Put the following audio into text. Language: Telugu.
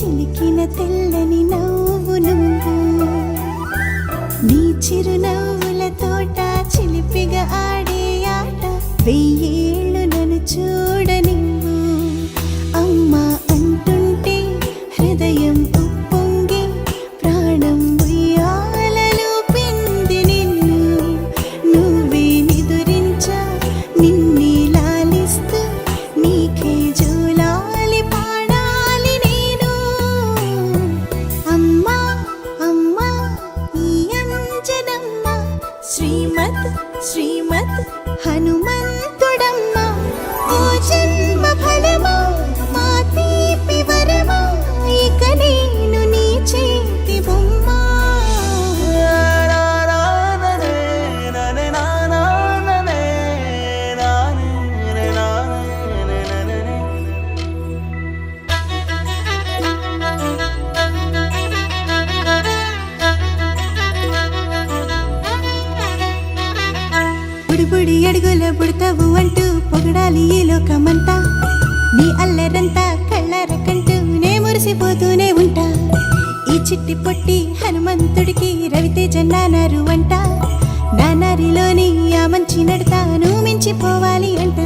చిలికిన తెల్లని నవ్వు నువ్వు నీ చిరునవ్వుల తోట చిలిపిగా ఆడే ఆట వెయ్యేళ్ళు నన్ను చూడనివ్వు అమ్మా అంటుంటే హృదయం ఉప్పొంగి ప్రాణం ఉయ్యాలలో పిండి నిన్ను నువ్వే నిదురించా నిన్నే లాలిస్తూ నీకే జోలాలి పాడాలి నేను అమ్మా అమ్మా ఈ అంజనమ్మ శ్రీమత్ శ్రీమత్ హనుమంతుడమ్మ ఓ జన్మ ఫలమా మా తీపి వరమా ఇక నేను నీ చేతి బొమ్మ బుడిబుడి అడుగుల పుడతావు అంటూ పొగడాలి ఈ లోకమంతా నీ అల్లరంతా కళ్ళారకంటూ నే మురిసిపోతూనే ఉంటా ఈ చిట్టి పొట్టి హనుమంతుడికి రవితేజ నానారు అంట నానారిలోని ఆ మంచి నడతా నువ్వు మించిపోవాలి అంట